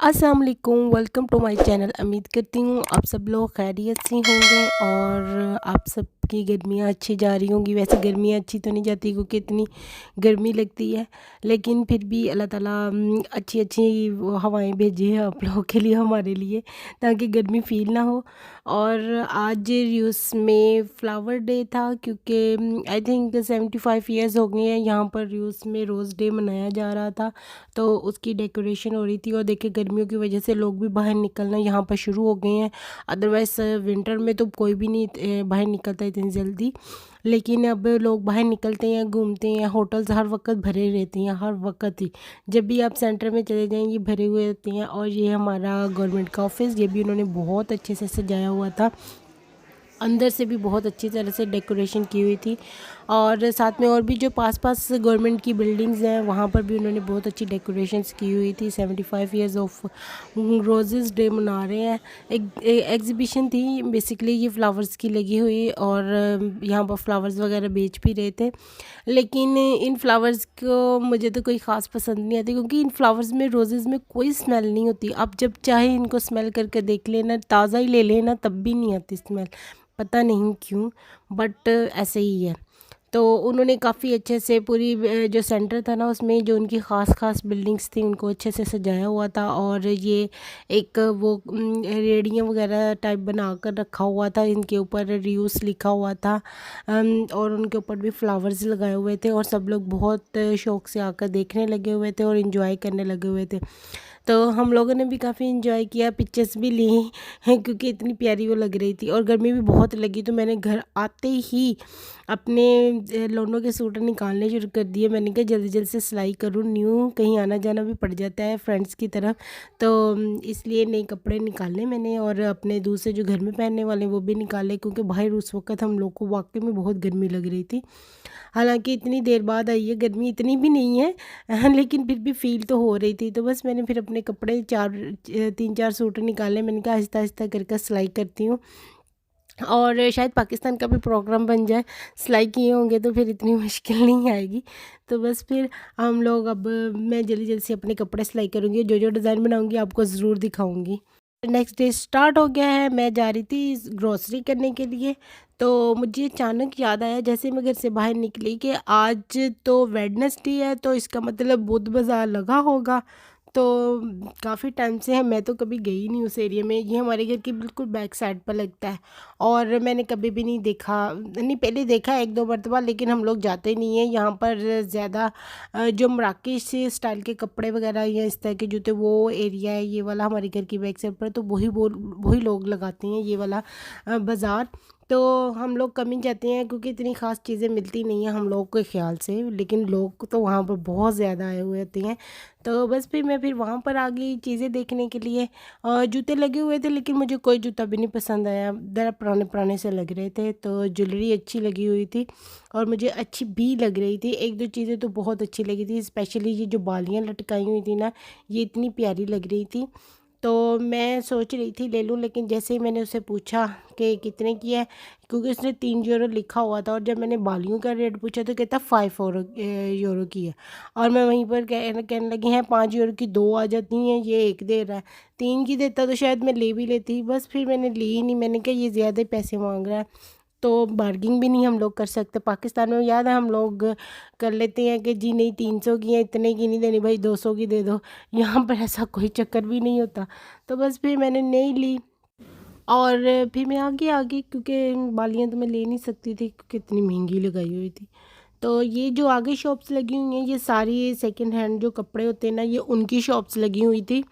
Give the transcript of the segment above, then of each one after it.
अस्सलाम वालेकुम, welcome to my channel. उम्मीद करती हूँ आप सब लोग खैरियत से होंगे और आप सबकी गर्मियाँ अच्छी जा रही होंगी। वैसे गर्मियाँ अच्छी तो नहीं जाती क्योंकि इतनी गर्मी लगती है, लेकिन फिर भी अल्लाह ताला अच्छी अच्छी वो हवाएं भेजी है आप लोगों के लिए, हमारे लिए, ताकि गर्मी फील ना हो। और आज रूस में फ्लावर डे था क्योंकि आई थिंक 75 ईयर्स हो गए हैं यहाँ पर रूस में रोज़ डे मनाया जा रहा था, तो उसकी डेकोरेशन हो रही थी। और देखिए गर्मियों की वजह से लोग भी बाहर निकलना यहाँ पर शुरू हो गए हैं। अदरवाइज़ विंटर में तो कोई भी नहीं बाहर निकलता इतनी जल्दी, लेकिन अब लोग बाहर निकलते हैं, घूमते हैं। होटल्स हर वक्त भरे रहते हैं, हर वक्त ही, जब भी आप सेंटर में चले जाएँ ये भरे हुए होते हैं। और ये हमारा गवर्नमेंट का ऑफिस, ये भी उन्होंने बहुत अच्छे से सजाया हुआ था, अंदर से भी बहुत अच्छी तरह से डेकोरेशन की हुई थी। और साथ में और भी जो पास पास गवर्नमेंट की बिल्डिंग्स हैं वहाँ पर भी उन्होंने बहुत अच्छी डेकोरेशंस की हुई थी। 75 ईयर्स ऑफ रोजेस डे मना रहे हैं। एक एग्जीबिशन थी बेसिकली, ये फ्लावर्स की लगी हुई, और यहाँ पर फ्लावर्स वगैरह बेच भी रहे थे। लेकिन इन फ्लावर्स को मुझे तो कोई ख़ास पसंद नहीं आती, क्योंकि इन फ्लावर्स में, रोज़ेज़ में कोई स्मेल नहीं होती। आप जब चाहे इनको स्मेल करके देख लेना, ताज़ा ही ले लेना, तब भी नहीं आती स्मेल, पता नहीं क्यों, बट ऐसे ही है। तो उन्होंने काफ़ी अच्छे से पूरी जो सेंटर था ना उसमें जो उनकी ख़ास ख़ास बिल्डिंग्स थी उनको अच्छे से सजाया हुआ था। और ये एक वो रेडियाँ वगैरह टाइप बना कर रखा हुआ था, इनके ऊपर रियूस लिखा हुआ था। और उनके ऊपर भी फ्लावर्स लगाए हुए थे, और सब लोग बहुत शौक़ से आकर देखने लगे हुए थे और इन्जॉय करने लगे हुए थे। तो हम लोगों ने भी काफ़ी इन्जॉय किया, पिक्चर्स भी ली हैं क्योंकि इतनी प्यारी वो लग रही थी। और गर्मी भी बहुत लगी, तो मैंने घर आते ही अपने लोनों के सूटर निकालने शुरू कर दिए। मैंने कहा जल्दी जल्दी से सिलाई करूँ, न्यू कहीं आना जाना भी पड़ जाता है फ्रेंड्स की तरफ, तो इसलिए नए कपड़े निकाले मैंने। और अपने दूसरे जो घर में पहनने वाले वो भी निकाले, क्योंकि बाहर उस वक्त हम लोग को वाकई में बहुत गर्मी लग रही थी। हालांकि इतनी देर बाद आई है, गर्मी इतनी भी नहीं है लेकिन फिर भी फील तो हो रही थी। तो बस मैंने फिर अपने कपड़े 3-4 सूट निकाले। मैंने कहा आहिस्ता आहिस्ता करके सिलाई करती हूँ, और शायद पाकिस्तान का भी प्रोग्राम बन जाए, सिलाई किए होंगे तो फिर इतनी मुश्किल नहीं आएगी। तो बस फिर हम लोग, अब मैं जल्दी जल्दी से अपने कपड़े सिलाई करूँगी, जो जो डिज़ाइन बनाऊँगी आपको ज़रूर दिखाऊँगी। नेक्स्ट डे स्टार्ट हो गया है, मैं जा रही थी ग्रोसरी करने के लिए। तो मुझे अचानक याद आया जैसे मैं घर से बाहर निकली कि आज तो वेडनेसडे है, तो इसका मतलब बुध बाज़ार लगा होगा। तो काफ़ी टाइम से है, मैं तो कभी गई नहीं उस एरिया में, ये हमारे घर की बिल्कुल बैक साइड पर लगता है। और मैंने कभी भी नहीं देखा, नहीं पहले देखा है 1-2 मरतबा, लेकिन हम लोग जाते नहीं हैं यहाँ पर ज़्यादा। जो मराकेश स्टाइल के कपड़े वगैरह या इस तरह के जूते, वो एरिया है ये वाला हमारे घर की बैक साइड पर, तो वही लोग लगाते हैं ये वाला बाज़ार। तो हम लोग कम ही जाते हैं क्योंकि इतनी ख़ास चीज़ें मिलती नहीं हैं हम लोग के ख्याल से, लेकिन लोग तो वहाँ पर बहुत ज़्यादा आए हुए होते हैं। तो बस फिर मैं वहाँ पर आ गई चीज़ें देखने के लिए। जूते लगे हुए थे, लेकिन मुझे कोई जूता भी नहीं पसंद आया, ज़रा पुराने पुराने से लग रहे थे। तो ज्वेलरी अच्छी लगी हुई थी और मुझे अच्छी भी लग रही थी। 1-2 चीज़ें तो बहुत अच्छी लगी थी, स्पेशली ये जो बालियाँ लटकाई हुई थी ना, ये इतनी प्यारी लग रही थी। तो मैं सोच रही थी ले लूँ, लेकिन जैसे ही मैंने उससे पूछा कि कितने की है, क्योंकि उसने 3 यूरो लिखा हुआ था, और जब मैंने बालियों का रेट पूछा तो कहता 5 यूरो की है। और मैं वहीं पर कहने लगी हैं 5 यूरो की 2 आ जाती हैं, ये एक दे रहा है। 3 की देता तो शायद मैं ले भी लेती, बस फिर मैंने ली ही नहीं। मैंने कहा ये ज़्यादा पैसे मांग रहा है, तो बार्गिंग भी नहीं हम लोग कर सकते। पाकिस्तान में याद है हम लोग कर लेते हैं कि जी नहीं 300 की है, इतने की नहीं देनी भाई, 200 की दे दो। यहाँ पर ऐसा कोई चक्कर भी नहीं होता। तो बस फिर मैंने नहीं ली, और फिर मैं आगे आ गई, क्योंकि बालियाँ तो मैं ले नहीं सकती थी क्योंकि इतनी महंगी लगाई हुई थी। तो ये जो आगे शॉप्स लगी हुई हैं, ये सारी सेकंड हैंड जो कपड़े होते हैं ना, ये उनकी शॉप्स लगी हुई थी,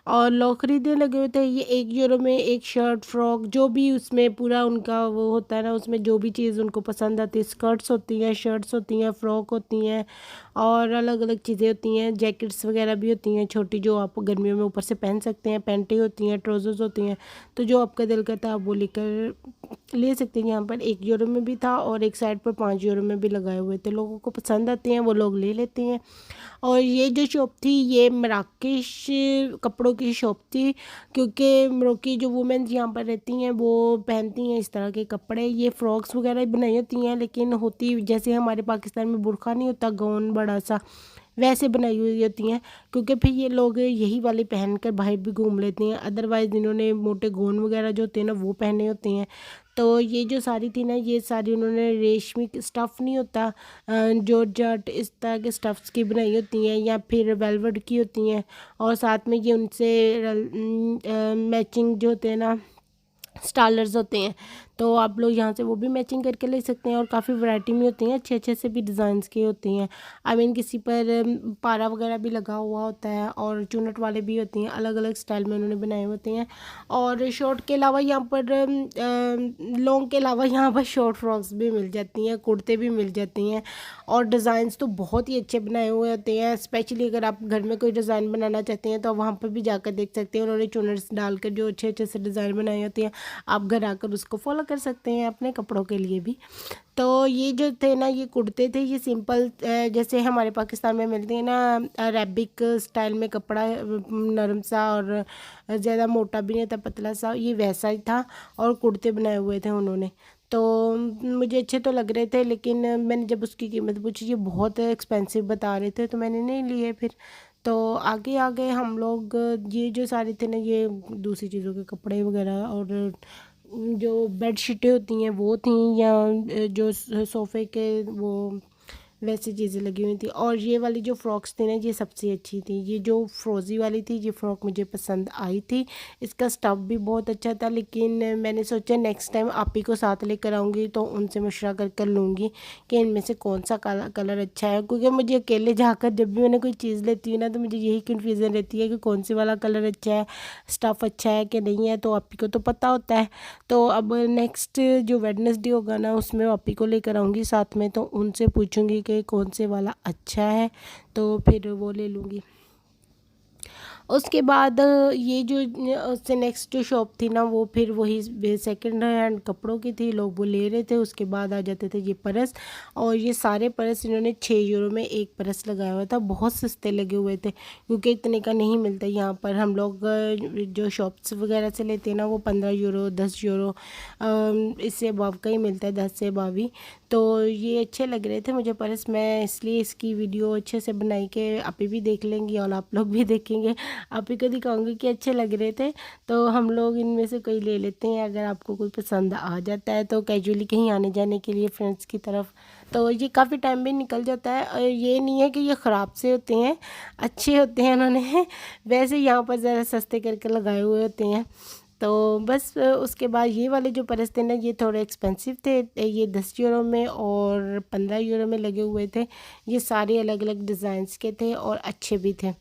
और लोग खरीदने लगे हुए थे। ये 1 यूरो में एक शर्ट, फ्रॉक, जो भी उसमें पूरा उनका वो होता है ना, उसमें जो भी चीज़ उनको पसंद आती है, स्कर्ट्स होती हैं, शर्ट्स होती हैं, फ्रॉक होती हैं, और अलग अलग चीज़ें होती हैं, जैकेट्स वगैरह भी होती हैं छोटी, जो आप गर्मियों में ऊपर से पहन सकते हैं, पैंटें होती हैं, ट्राउजर्स होती हैं। तो जो आपका दिल करता है आप वो लेकर ले सकते हैं। यहाँ पर 1 यूरो में भी था, और एक साइड पर 5 यूरो में भी लगाए हुए लेते हैं, लोगों को पसंद आते हैं वो लोग ले लेते हैं। और ये जो शॉप थी ये मराकेश कपड़ों की शॉप थी, क्योंकि मरोक्की जो वुमेन्स यहाँ पर रहती हैं वो पहनती हैं इस तरह के कपड़े। ये फ्रॉक्स वगैरह बनाई होती हैं, लेकिन होती जैसे हमारे पाकिस्तान में बुर्का नहीं होता गाउन बड़ा सा, वैसे बनाई हुई होती हैं, क्योंकि फिर ये लोग यही वाली पहन कर बाहर भी घूम लेते हैं। अदरवाइज़ इन्होंने मोटे गाउन वगैरह जो होते हैं ना वो पहने होते हैं। तो ये जो साड़ी थी ना ये सारी उन्होंने रेशमी स्टफ़ नहीं होता, जॉर्जेट इस तरह के स्टफ़्स की बनाई होती हैं, या फिर वेलवेट की होती हैं। और साथ में ये उनसे मैचिंग जो होते हैं ना स्टालर्स होते हैं, तो आप लोग यहाँ से वो भी मैचिंग करके ले सकते हैं। और काफ़ी वैरायटी में होती हैं, अच्छे अच्छे से भी डिज़ाइंस के होते हैं। आई मीन किसी पर पारा वगैरह भी लगा हुआ होता है, और चुनट वाले भी होती हैं, अलग अलग स्टाइल में उन्होंने बनाए होते हैं। और शॉर्ट के अलावा यहाँ पर लॉन्ग के अलावा यहाँ पर शॉर्ट फ्रॉक्स भी मिल जाती हैं, कुर्ते भी मिल जाती हैं। और डिज़ाइंस तो बहुत ही अच्छे बनाए हुए होते हैं। स्पेशली अगर आप घर में कोई डिज़ाइन बनाना चाहते हैं तो वहाँ पर भी जाकर देख सकते हैं, उन्होंने चुनट्स डालकर जो अच्छे अच्छे से डिज़ाइन बनाए होते हैं, आप घर आकर उसको फॉलो कर सकते हैं अपने कपड़ों के लिए भी। तो ये जो थे ना ये कुर्ते थे, ये सिंपल जैसे हमारे पाकिस्तान में मिलते हैं ना अरेबिक स्टाइल में कपड़ा, नरम सा और ज़्यादा मोटा भी नहीं था, पतला सा, ये वैसा ही था। और कुर्ते बनाए हुए थे उन्होंने, तो मुझे अच्छे तो लग रहे थे, लेकिन मैंने जब उसकी कीमत पूछी ये बहुत एक्सपेंसिव बता रहे थे, तो मैंने नहीं लिए फिर। तो आगे आगे हम लोग ये जो सारे थे ना ये दूसरी चीज़ों के कपड़े वगैरह और जो बेड शीटें होती हैं वो थी, या जो सोफ़े के वो वैसी चीज़ें लगी हुई थी। और ये वाली जो फ़्रॉक्स थी ना ये सबसे अच्छी थी, ये जो फ्रोज़ी वाली थी ये फ़्रॉक मुझे पसंद आई थी। इसका स्टफ़ भी बहुत अच्छा था, लेकिन मैंने सोचा नेक्स्ट टाइम आप ही को साथ लेकर आऊँगी तो उनसे मशवरा कर लूँगी कि इनमें से कौन सा कलर अच्छा है, क्योंकि मुझे अकेले जाकर जब भी मैंने कोई चीज़ लेती हूँ ना तो मुझे यही कन्फ्यूज़न रहती है कि कौन से वाला कलर अच्छा है, स्टफ़ अच्छा है कि नहीं है, तो आप ही को तो पता होता है। तो अब नेक्स्ट जो वेडनेसडे होगा ना उसमें आप ही को लेकर आऊँगी साथ में, तो उनसे पूछूँगी कि कौन से वाला अच्छा है, तो फिर वो ले लूँगी। उसके बाद ये जो उससे नेक्स्ट जो शॉप थी ना वो फिर वही सेकंड हैंड कपड़ों की थी, लोग वो ले रहे थे। उसके बाद आ जाते थे ये पर्स, और ये सारे पर्स इन्होंने 6 यूरो में एक पर्स लगाया हुआ था, बहुत सस्ते लगे हुए थे, क्योंकि इतने का नहीं मिलता यहाँ पर। हम लोग जो शॉप्स वगैरह से लेते हैं ना वो 15 यूरो 10 यूरो इससे अबव का ही मिलता है, 10 से अबव ही। तो ये अच्छे लग रहे थे मुझे पर्स, मैं इसलिए इसकी वीडियो अच्छे से बनाई कि आप भी देख लेंगी और आप लोग भी देखेंगे, आप ही को दिखाऊंगी कि अच्छे लग रहे थे। तो हम लोग इनमें से कोई ले लेते हैं, अगर आपको कोई पसंद आ जाता है तो कैजुअली कहीं आने जाने के लिए फ्रेंड्स की तरफ। तो ये काफ़ी टाइम भी निकल जाता है, और ये नहीं है कि ये ख़राब से होते हैं, अच्छे होते हैं उन्होंने वैसे यहाँ पर ज़रा सस्ते करके लगाए हुए होते हैं। तो बस उसके बाद ये वाले जो पर्स थे ना ये थोड़े एक्सपेंसिव थे, ये 10 यूरो में और 15 यूरो में लगे हुए थे। ये सारे अलग अलग डिज़ाइंस के थे और अच्छे भी थे।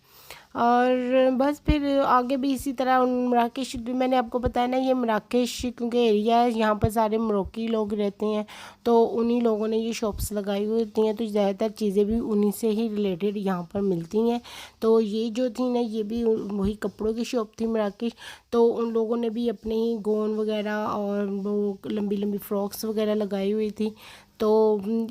और बस फिर आगे भी इसी तरह मराकेश, मैंने आपको बताया ना ये मराकेश क्योंकि एरिया है, यहाँ पर सारे मरोक्की लोग रहते हैं, तो उन्हीं लोगों ने ये शॉप्स लगाई हुई होती हैं, तो ज़्यादातर चीज़ें भी उन्हीं से ही रिलेटेड यहाँ पर मिलती हैं। तो ये जो थी ना ये भी वही कपड़ों की शॉप थी मराकेश, तो उन लोगों ने भी अपने ही गोन वगैरह और वो लंबी लंबी फ्रॉक्स वगैरह लगाई हुई थी। तो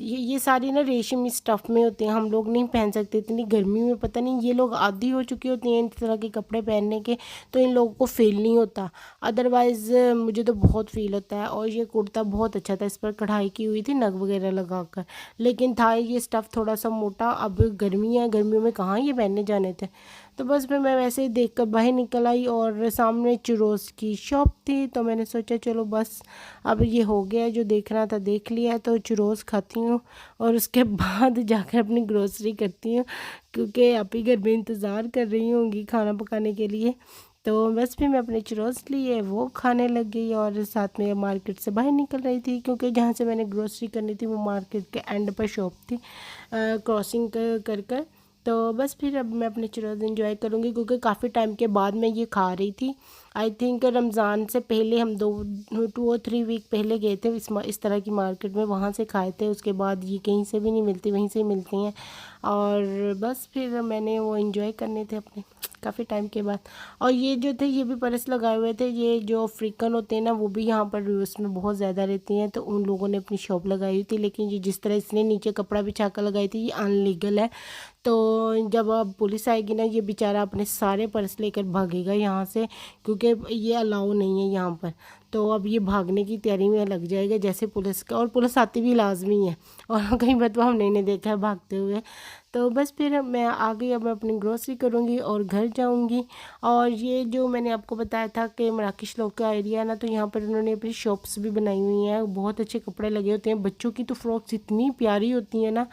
ये सारी ना रेशमी स्टफ़ में होते हैं, हम लोग नहीं पहन सकते इतनी गर्मी में, पता नहीं ये लोग आदी हो चुके होते हैं इस तरह के कपड़े पहनने के, तो इन लोगों को फील नहीं होता, अदरवाइज़ मुझे तो बहुत फील होता है। और ये कुर्ता बहुत अच्छा था, इस पर कढ़ाई की हुई थी नग वगैरह लगा कर, लेकिन था ये स्टफ़ थोड़ा सा मोटा। अब गर्मी है, गर्मियों में कहाँ ये पहनने जाने थे, तो बस फिर मैं वैसे ही देख कर बाहर निकल आई, और सामने चुरोस की शॉप थी, तो मैंने सोचा चलो बस अब ये हो गया, जो देखना था देख लिया, तो चुरोस खाती हूँ और उसके बाद जाकर अपनी ग्रोसरी करती हूँ, क्योंकि आप ही घर में इंतज़ार कर रही होंगी खाना पकाने के लिए। तो बस फिर मैं अपने चुरोस लिए वो खाने लग गई, और साथ में मार्केट से बाहर निकल रही थी, क्योंकि जहाँ से मैंने ग्रोसरी करनी थी वो मार्केट के एंड पर शॉप थी, क्रॉसिंग कर कर तो बस फिर अब मैं अपने चुरोज़ एंजॉय करूँगी, क्योंकि काफ़ी टाइम के बाद मैं ये खा रही थी। आई थिंक रमज़ान से पहले हम 2 और 3 वीक पहले गए थे इस तरह की मार्केट में, वहाँ से खाए थे। उसके बाद ये कहीं से भी नहीं मिलती, वहीं से ही मिलती हैं। और बस फिर मैंने वो एंजॉय करने थे अपने काफ़ी टाइम के बाद। और ये जो थे ये भी पर्स लगाए हुए थे, ये जो अफ्रीकन होते हैं ना, वो भी यहाँ पर यूएस में बहुत ज़्यादा रहती हैं, तो उन लोगों ने अपनी शॉप लगाई हुई थी। लेकिन ये जिस तरह इसने नीचे कपड़ा बिछा कर लगाई थी, ये अनलीगल है। तो जब अब पुलिस आएगी ना, ये बेचारा अपने सारे पर्स लेकर भागेगा यहाँ से, क्योंकि ये अलाउ नहीं है यहाँ पर। तो अब ये भागने की तैयारी में लग जाएगा जैसे पुलिस का, और पुलिस आती भी लाजमी है, और कई बार तो हमने नहीं देखा है भागते हुए। तो बस फिर मैं आ गई, अब मैं अपनी ग्रोसरी करूँगी और घर जाऊँगी। और ये जो मैंने आपको बताया था कि मराकश लोग का एरिया है ना, तो यहाँ पर उन्होंने अपनी शॉप्स भी बनाई हुई हैं, बहुत अच्छे कपड़े लगे होते हैं। बच्चों की तो फ्रॉक्स इतनी प्यारी होती हैं ना,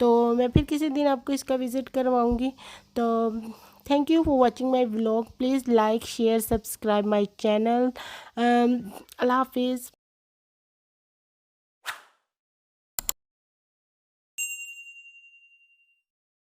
तो मैं फिर किसी दिन आपको इसका विज़िट करवाऊँगी। तो thank you for watching my vlog. Please like share subscribe my channel. अल्लाह हाफिज़।